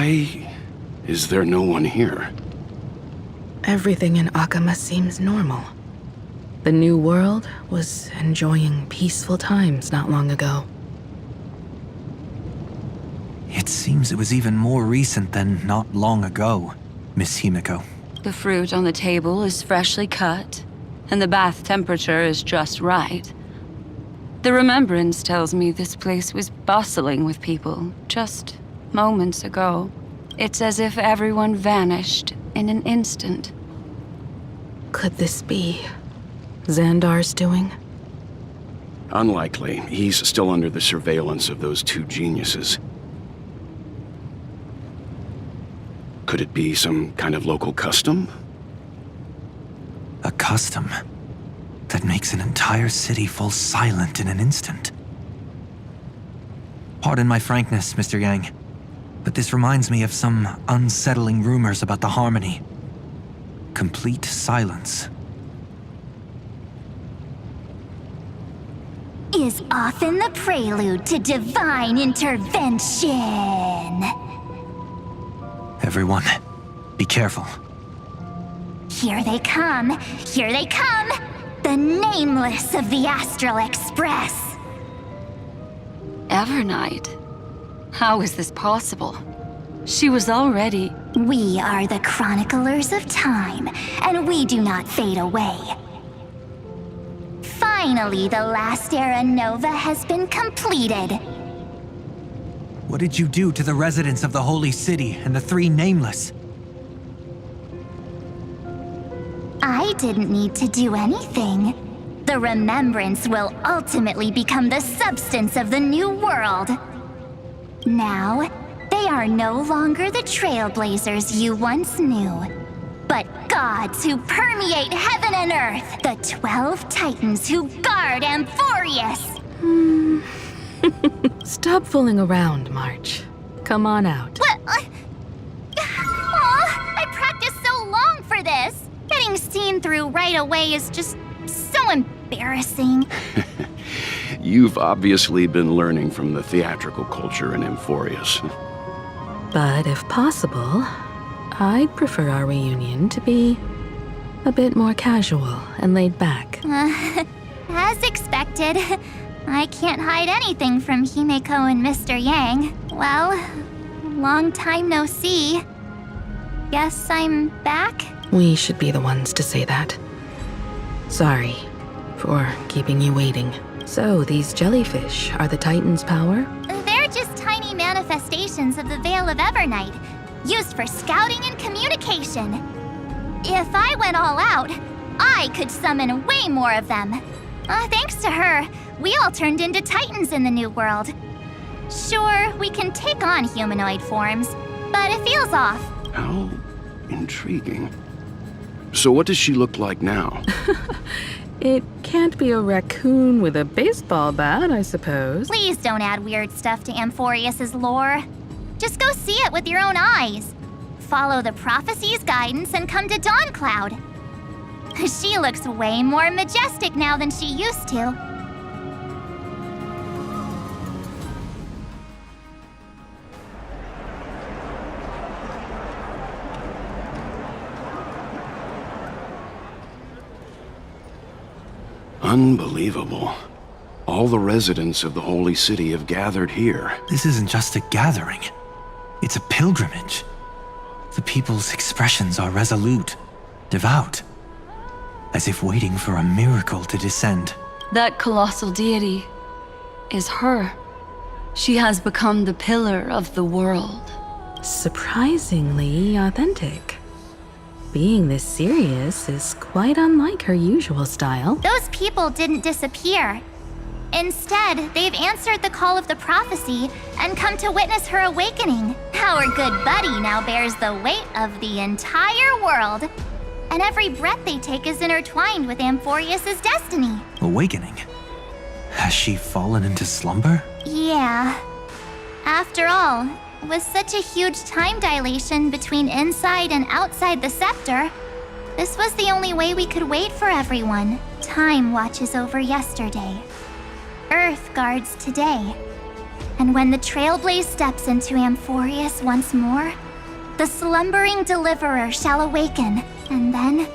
Why is there no one here? Everything in Akama seems normal. The new world was enjoying peaceful times not long ago. It seems it was even more recent than not long ago, Miss Himiko. The fruit on the table is freshly cut, and the bath temperature is just right. The remembrance tells me this place was bustling with people just moments ago. It's as if everyone vanished in an instant. Could this be Xandar's doing? Unlikely. He's still under the surveillance of those two geniuses. Could it be some kind of local custom? A custom that makes an entire city fall silent in an instant. Pardon my frankness, Mr. Yang, but this reminds me of some unsettling rumors about the Harmony. Complete silence. Is often the prelude to divine intervention. Everyone, be careful. Here they come! Here they come! The nameless of the Astral Express! Evernight? How is this possible? She was already... We are the chroniclers of time, and we do not fade away. Finally, the last era Nova has been completed. What did you do to the residents of the Holy City and the three Nameless? I didn't need to do anything. The remembrance will ultimately become the substance of the new world. Now, they are no longer the trailblazers you once knew, but gods who permeate heaven and earth, the 12 titans who guard Amphorius. Stop fooling around, March. Come on out. What? I practiced so long for this. Getting seen through right away is just so embarrassing. You've obviously been learning from the theatrical culture in Amphorius. But if possible, I'd prefer our reunion to be a bit more casual and laid back. As expected, I can't hide anything from Himeko and Mr. Yang. Well, long time no see. Guess I'm back? We should be the ones to say that. Sorry for keeping you waiting. So, these jellyfish are the Titan's power? They're just tiny manifestations of the Veil of Evernight, used for scouting and communication. If I went all out, I could summon way more of them. Thanks to her, we all turned into Titans in the new world. Sure, we can take on humanoid forms, but it feels off. How intriguing. So what does she look like now? It can't be a raccoon with a baseball bat, I suppose. Please don't add weird stuff to Amphorius's lore. Just go see it with your own eyes. Follow the prophecy's guidance and come to Dawncloud. She looks way more majestic now than she used to. Unbelievable. All the residents of the Holy City have gathered here. This isn't just a gathering. It's a pilgrimage. The people's expressions are resolute, devout, as if waiting for a miracle to descend. That colossal deity is her. She has become the pillar of the world. Surprisingly authentic. Being this serious is quite unlike her usual style. Those people didn't disappear. Instead, they've answered the call of the prophecy and come to witness her awakening. Our good buddy now bears the weight of the entire world. And every breath they take is intertwined with Amphorius' destiny. Awakening? Has she fallen into slumber? Yeah. After all, with such a huge time dilation between inside and outside the scepter, this was the only way we could wait for everyone. Time watches over yesterday. Earth guards today. And when the Trailblaze steps into Amphorius once more, the slumbering deliverer shall awaken, and then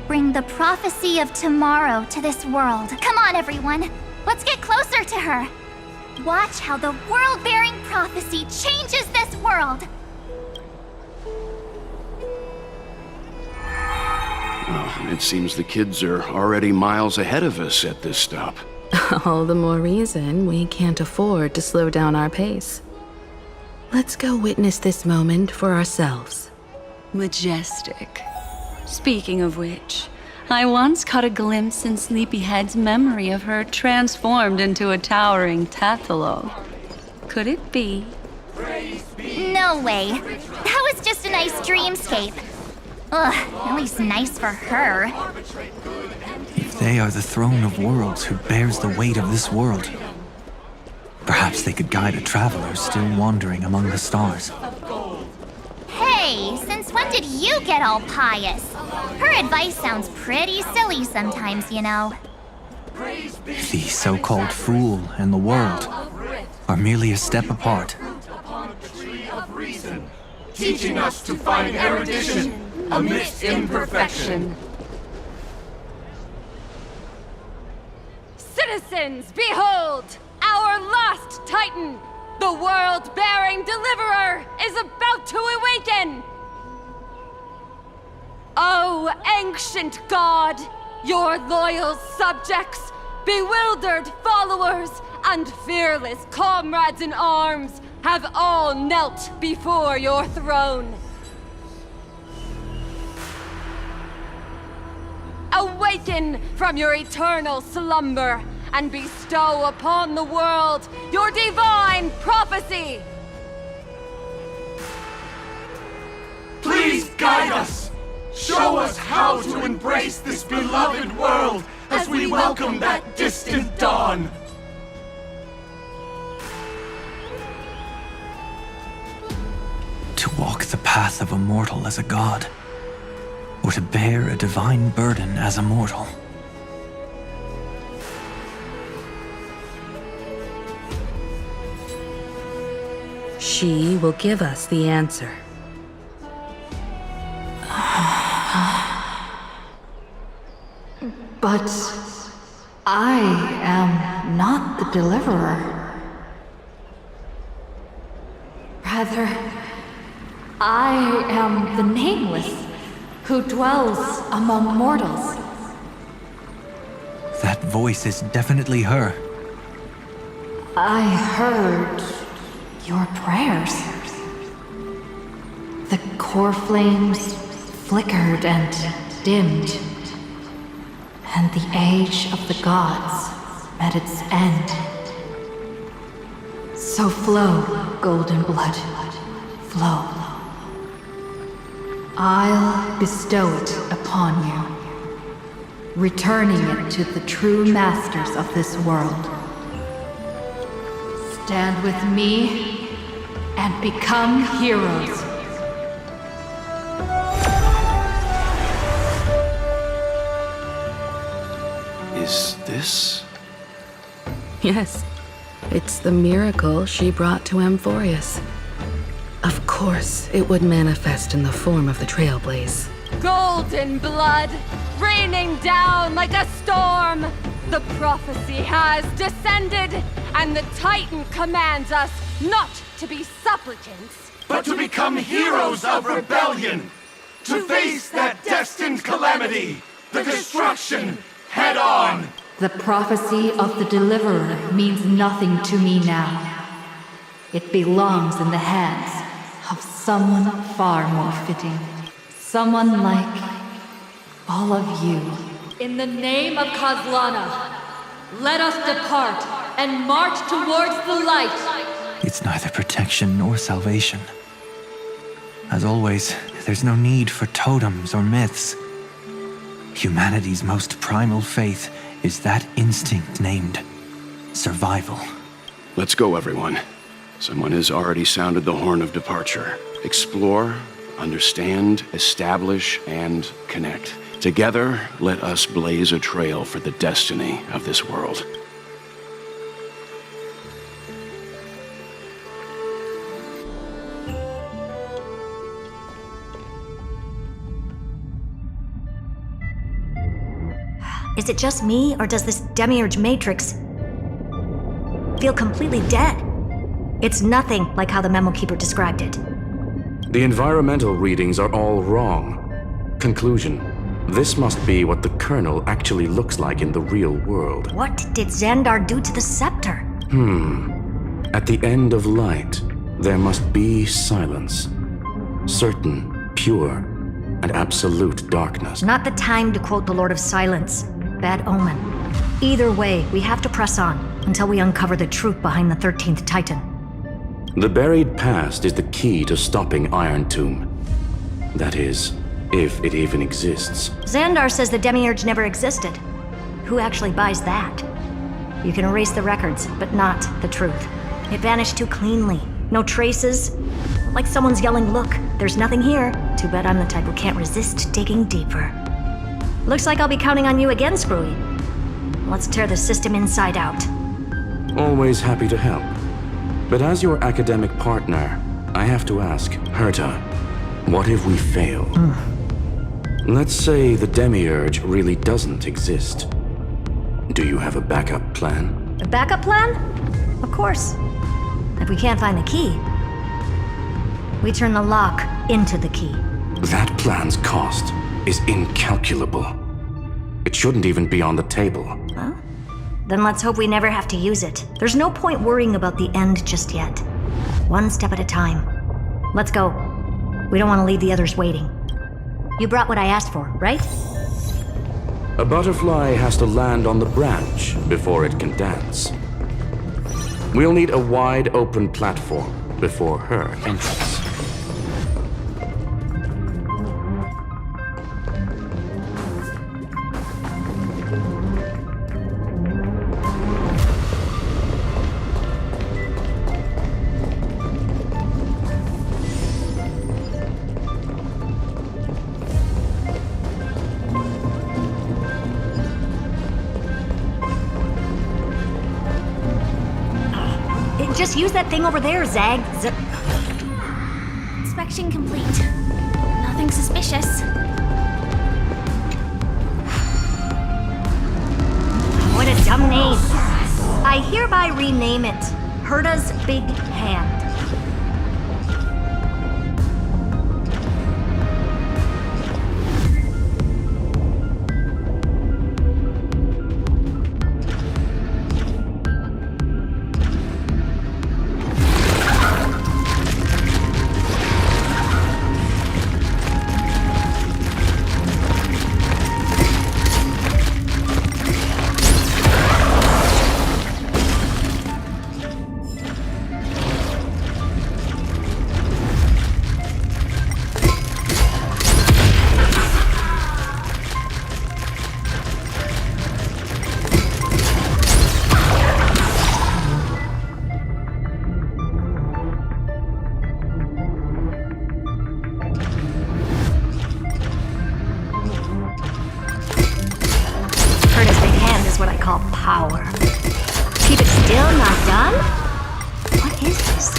bring the prophecy of tomorrow to this world. Come on, everyone! Let's get closer to her! Watch how the world-bearing prophecy changes this world! Well, it seems the kids are already miles ahead of us at this stop. All the more reason we can't afford to slow down our pace. Let's go witness this moment for ourselves. Majestic. Speaking of which, I once caught a glimpse in Sleepyhead's memory of her transformed into a towering Tathalol. Could it be? No way. That was just a nice dreamscape. Ugh, at least nice for her. If they are the throne of worlds who bears the weight of this world, perhaps they could guide a traveler still wandering among the stars. Hey, since when did you get all pious? Her advice sounds pretty silly sometimes, you know. The so-called fool and the world are merely a step apart. Teaching us to find erudition amidst imperfection. Citizens, behold! Our last Titan, the world-bearing deliverer, is about to awaken! Oh, ancient god, your loyal subjects, bewildered followers, and fearless comrades in arms have all knelt before your throne. Awaken from your eternal slumber and bestow upon the world your divine prophecy! Please guide us! Show us how to embrace this beloved world as we welcome that distant dawn! To walk the path of a mortal as a god, or to bear a divine burden as a mortal. She will give us the answer. But I am not the deliverer. Rather, I am the nameless who dwells among mortals. That voice is definitely her. I heard your prayers. The core flames flickered and dimmed, and the age of the gods met its end. So flow, golden blood, flow. I'll bestow it upon you, returning it to the true masters of this world. Stand with me and become heroes. Is this? Yes, it's the miracle she brought to Amphorius. Of course, it would manifest in the form of the Trailblaze. Golden blood, raining down like a storm! The prophecy has descended, and the Titan commands us not to be supplicants, but to become heroes of rebellion! To face that destined calamity! The destruction! Head on! The prophecy of the Deliverer means nothing to me now. It belongs in the hands of someone far more fitting. Someone like all of you. In the name of Kozlana, let us depart and march towards the light. It's neither protection nor salvation. As always, there's no need for totems or myths. Humanity's most primal faith is that instinct named survival. Let's go, everyone. Someone has already sounded the horn of departure. Explore, understand, establish, and connect. Together, let us blaze a trail for the destiny of this world. Is it just me, or does this demiurge matrix feel completely dead? It's nothing like how the memo keeper described it. The environmental readings are all wrong. Conclusion. This must be what the kernel actually looks like in the real world. What did Xandar do to the scepter? At the end of light, there must be silence. Certain, pure, and absolute darkness. Not the time to quote the Lord of Silence. Bad omen. Either way, we have to press on until we uncover the truth behind the 13th Titan. The buried past is the key to stopping Iron Tomb. That is, if it even exists. Xandar says the demiurge never existed. Who actually buys that? You can erase the records, but not the truth. It vanished too cleanly. No traces. Like someone's yelling, "Look, there's nothing here." Too bad I'm the type who can't resist digging deeper. Looks like I'll be counting on you again, Screwy. Let's tear the system inside out. Always happy to help. But as your academic partner, I have to ask, Herta, what if we fail? Let's say the demiurge really doesn't exist. Do you have a backup plan? A backup plan? Of course. If we can't find the key, we turn the lock into the key. That plan's cost is incalculable. It shouldn't even be on the table. Well, then let's hope we never have to use it. There's no point worrying about the end just yet. One step at a time. Let's go. We don't want to leave the others waiting. You brought what I asked for, right? A butterfly has to land on the branch before it can dance. We'll need a wide open platform before her entrance. Just use that thing over there, Zag. Inspection complete. Nothing suspicious. What a dumb name. I hereby rename it Herta's Big Hand. Power. Keep it still, not done? What is this?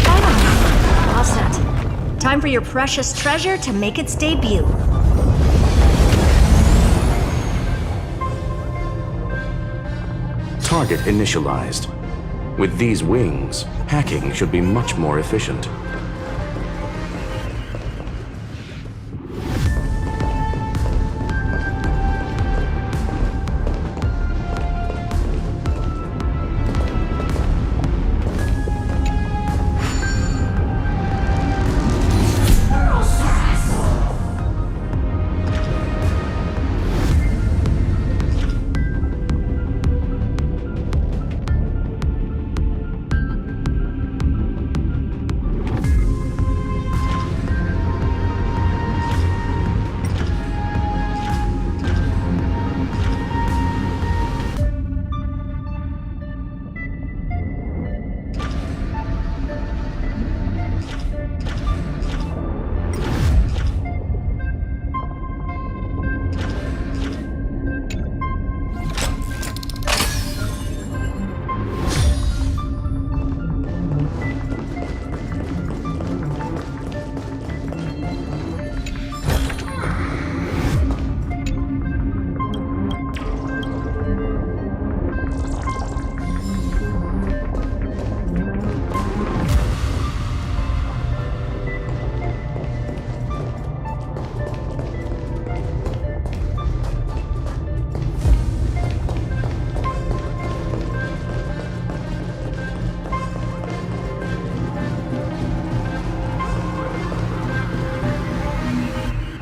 I don't know. All set. Time for your precious treasure to make its debut. Target initialized. With these wings, hacking should be much more efficient.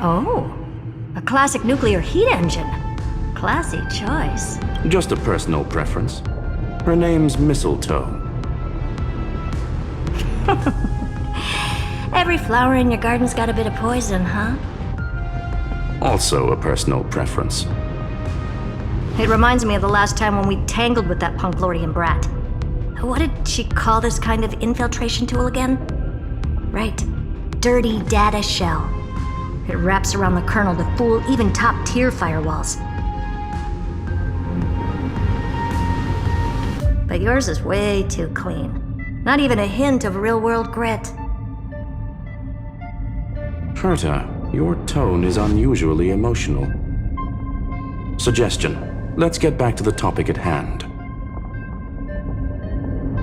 Oh, a classic nuclear heat engine. Classy choice. Just a personal preference. Her name's Mistletoe. Every flower in your garden's got a bit of poison, huh? Also a personal preference. It reminds me of the last time when we tangled with that Punklordian brat. What did she call this kind of infiltration tool again? Right. Dirty data shell. It wraps around the kernel to fool even top-tier firewalls. But yours is way too clean. Not even a hint of real-world grit. Herta, your tone is unusually emotional. Suggestion. Let's get back to the topic at hand.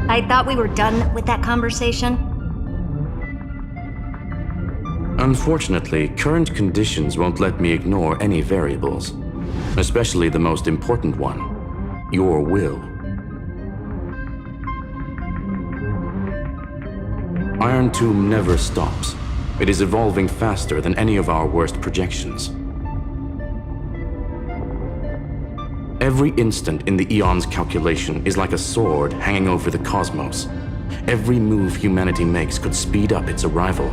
I thought we were done with that conversation. Unfortunately, current conditions won't let me ignore any variables. Especially the most important one. Your will. Iron Tomb never stops. It is evolving faster than any of our worst projections. Every instant in the Eon's calculation is like a sword hanging over the cosmos. Every move humanity makes could speed up its arrival.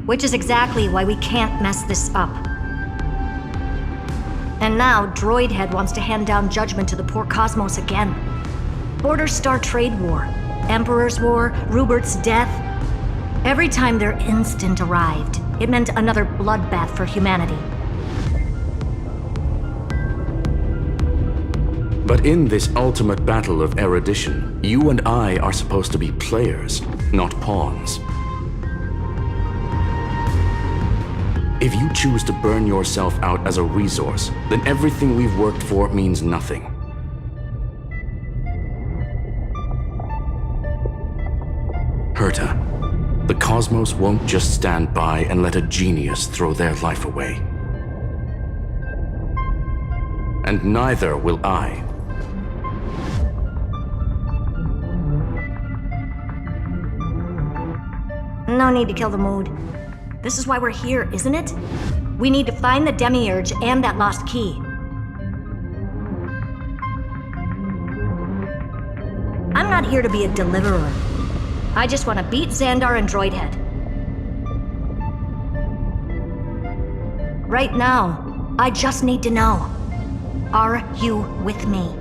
Which is exactly why we can't mess this up. And now, Droidhead wants to hand down judgment to the poor cosmos again. Border Star Trade War, Emperor's War, Rupert's death. Every time their instant arrived, it meant another bloodbath for humanity. But in this ultimate battle of erudition, you and I are supposed to be players, not pawns. If you choose to burn yourself out as a resource, then everything we've worked for means nothing. Herta, the cosmos won't just stand by and let a genius throw their life away. And neither will I. No need to kill the mood. This is why we're here, isn't it? We need to find the Demiurge and that lost key. I'm not here to be a deliverer. I just want to beat Xandar and Droidhead. Right now, I just need to know. Are you with me?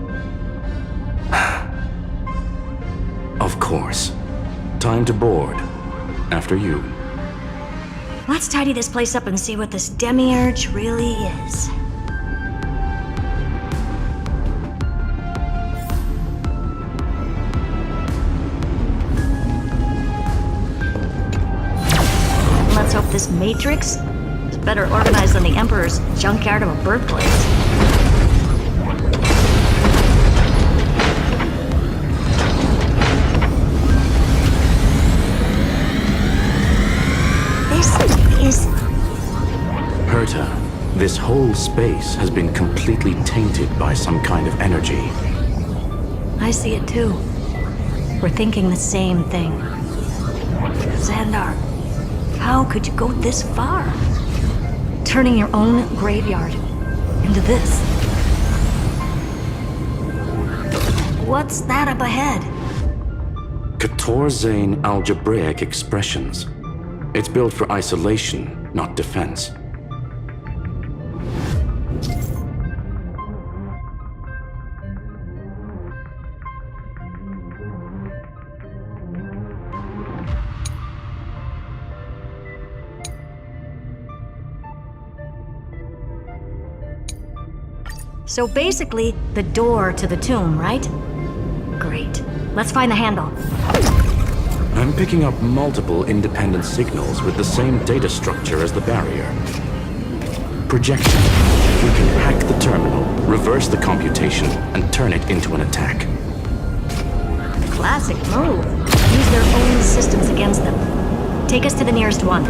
Of course. Time to board. After you. Let's tidy this place up and see what this Demiurge really is. Let's hope this Matrix is better organized than the Emperor's junkyard of a birthplace. Herta, this whole space has been completely tainted by some kind of energy. I see it too. We're thinking the same thing. Xandar, how could you go this far? Turning your own graveyard into this. What's that up ahead? Katorzane algebraic expressions. It's built for isolation, not defense. So basically, the door to the tomb, right? Great. Let's find the handle. I'm picking up multiple independent signals with the same data structure as the barrier. Projection. We can hack the terminal, reverse the computation, and turn it into an attack. Classic move. Use their own systems against them. Take us to the nearest one.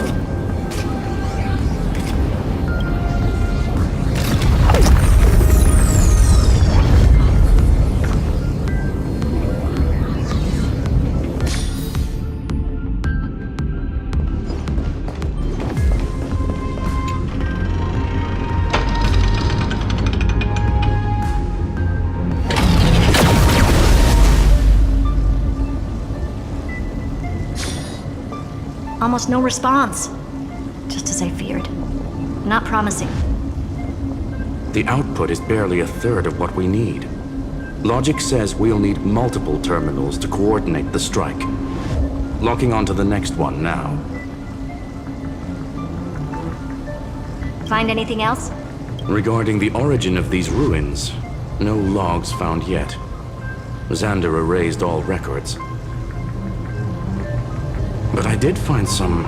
almost no response. Just as I feared. Not promising. The output is barely a third of what we need. Logic says we'll need multiple terminals to coordinate the strike. Locking onto the next one now. Find anything else? Regarding the origin of these ruins, no logs found yet. Xander erased all records. But I did find some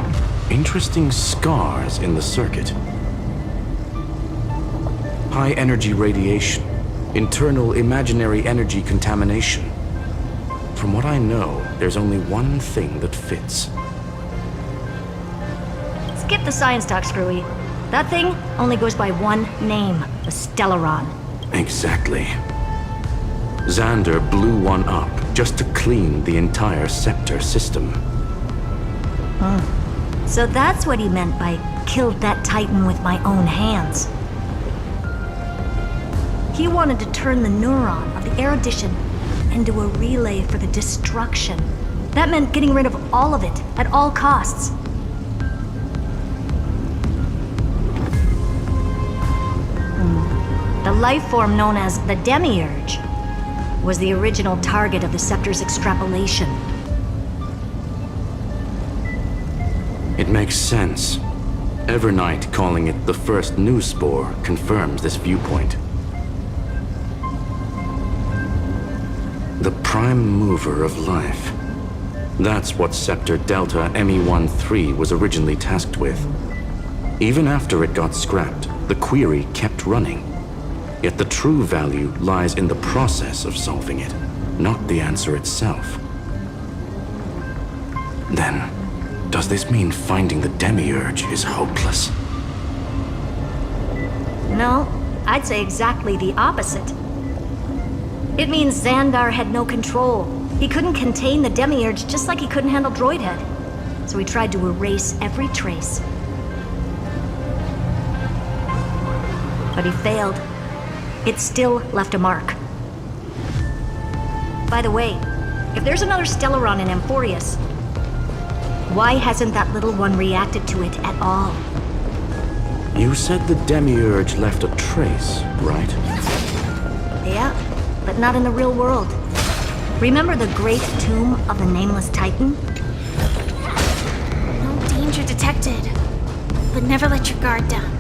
interesting scars in the circuit. High energy radiation, internal imaginary energy contamination. From what I know, there's only one thing that fits. Skip the science talk, Screwy. That thing only goes by one name, the Stellaron. Exactly. Xander blew one up just to clean the entire scepter system. So that's what he meant by killed that Titan with my own hands. He wanted to turn the neuron of the erudition into a relay for the destruction. That meant getting rid of all of it, at all costs. The life form known as the Demiurge was the original target of the Scepter's extrapolation. It makes sense. Evernight calling it the first new spore confirms this viewpoint. The prime mover of life. That's what Scepter Delta ME-13 was originally tasked with. Even after it got scrapped, the query kept running. Yet the true value lies in the process of solving it, not the answer itself. Then, does this mean finding the Demiurge is hopeless? No, I'd say exactly the opposite. It means Xandar had no control. He couldn't contain the Demiurge just like he couldn't handle Droidhead. So he tried to erase every trace. But he failed. It still left a mark. By the way, if there's another Stellaron in Amphorius, why hasn't that little one reacted to it at all? You said the Demiurge left a trace, right? Yeah, but not in the real world. Remember the great tomb of the Nameless Titan? No danger detected, but never let your guard down.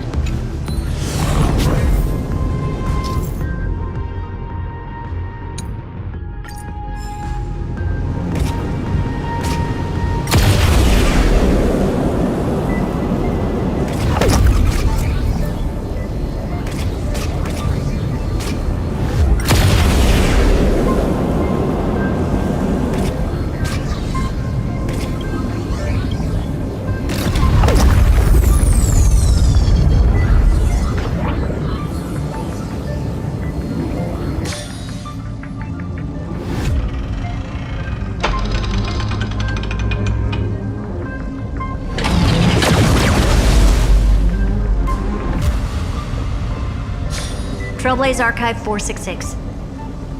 Trailblaze Archive 466.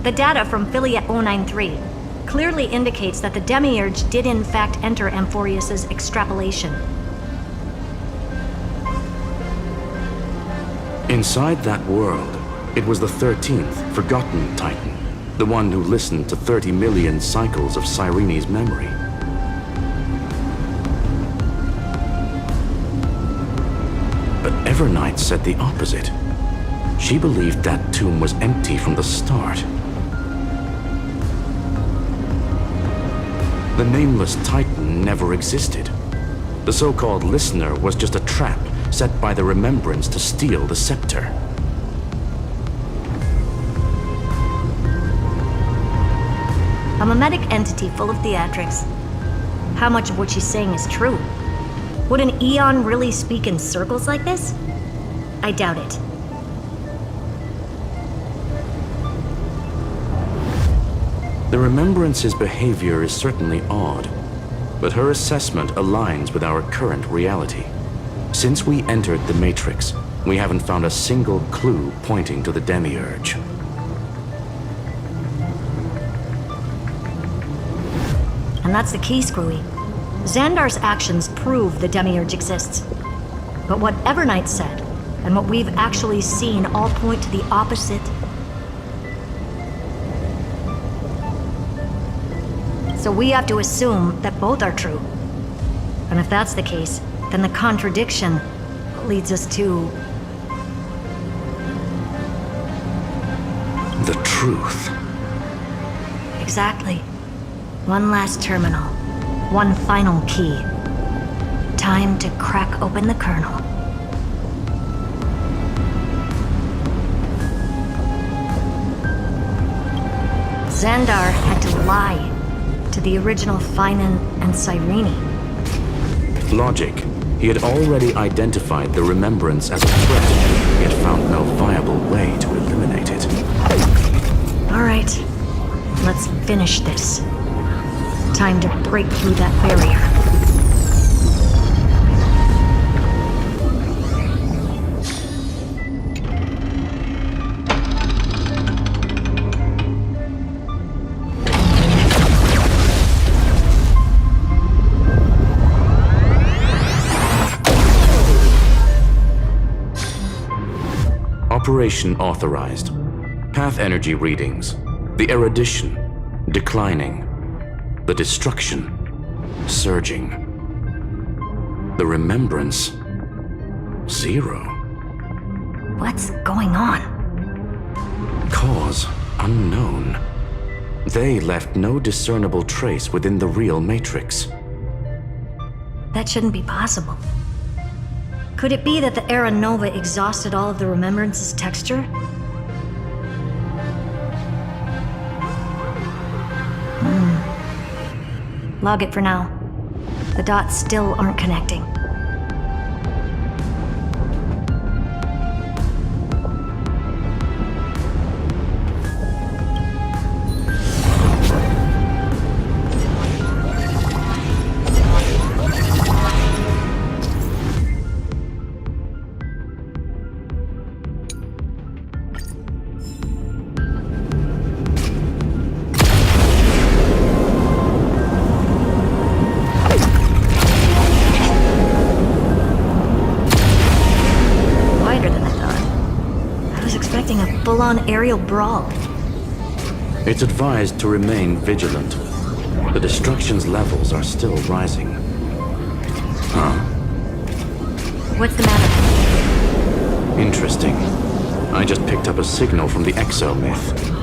The data from Filiate 093 clearly indicates that the Demiurge did in fact enter Amphorius's extrapolation. Inside that world, it was the 13th, forgotten Titan. The one who listened to 30 million cycles of Cyrene's memory. But Evernight said the opposite. She believed that tomb was empty from the start. The Nameless Titan never existed. The so-called Listener was just a trap set by the Remembrance to steal the scepter. A mimetic entity full of theatrics. How much of what she's saying is true? Would an Eon really speak in circles like this? I doubt it. The Remembrance's behavior is certainly odd, but her assessment aligns with our current reality. Since we entered the Matrix, we haven't found a single clue pointing to the Demiurge. And that's the key, Screwy. Xandar's actions prove the Demiurge exists. But what Evernight said, and what we've actually seen, all point to the opposite. So we have to assume that both are true. And if that's the case, then the contradiction leads us to... the truth. Exactly. One last terminal. One final key. Time to crack open the kernel. Xandar had to lie to the original Finan and Cyrene. Logic. He had already identified the Remembrance as a threat, yet found no viable way to eliminate it. All right, let's finish this. Time to break through that barrier. Operation authorized. Path energy readings. The erudition, declining. The destruction, surging. The remembrance, 0. What's going on? Cause unknown. They left no discernible trace within the real Matrix. That shouldn't be possible. Could it be that the Era Nova exhausted all of the Remembrance's texture? Log it for now. The dots still aren't connecting. Full-on aerial brawl. It's advised to remain vigilant. The destruction's levels are still rising. Huh? What's the matter? Interesting. I just picked up a signal from the exo-myth.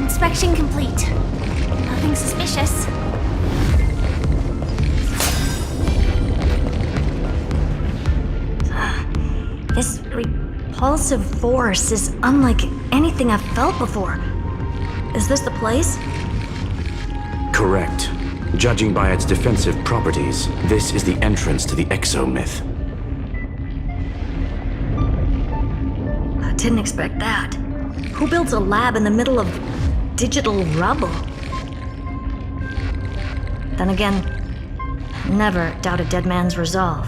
Inspection complete. Nothing suspicious. This repulsive force is unlike anything I've felt before. Is this the place? Correct. Judging by its defensive properties, this is the entrance to the exo-myth. I didn't expect that. Who builds a lab in the middle of digital rubble? Then again, never doubt a dead man's resolve.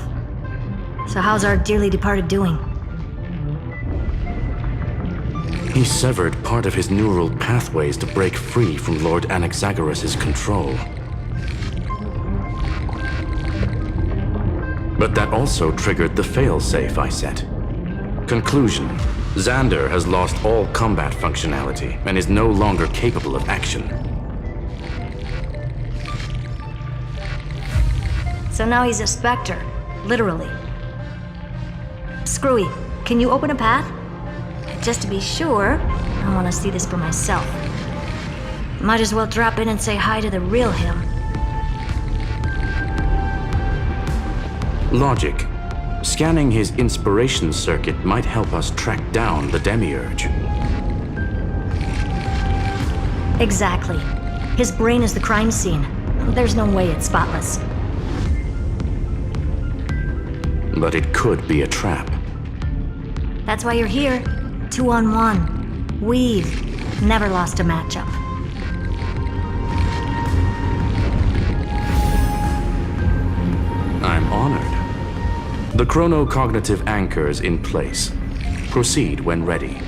So how's our dearly departed doing? He severed part of his neural pathways to break free from Lord Anaxagoras' control. But that also triggered the failsafe I set. Conclusion: Xander has lost all combat functionality and is no longer capable of action. So now he's a specter, literally. Screwy, can you open a path? Just to be sure, I want to see this for myself. Might as well drop in and say hi to the real him. Logic. Scanning his inspiration circuit might help us track down the Demiurge. Exactly. His brain is the crime scene. There's no way it's spotless. But it could be a trap. That's why you're here. 2-on-1. We've never lost a matchup. I'm honored. The chronocognitive anchor's in place. Proceed when ready.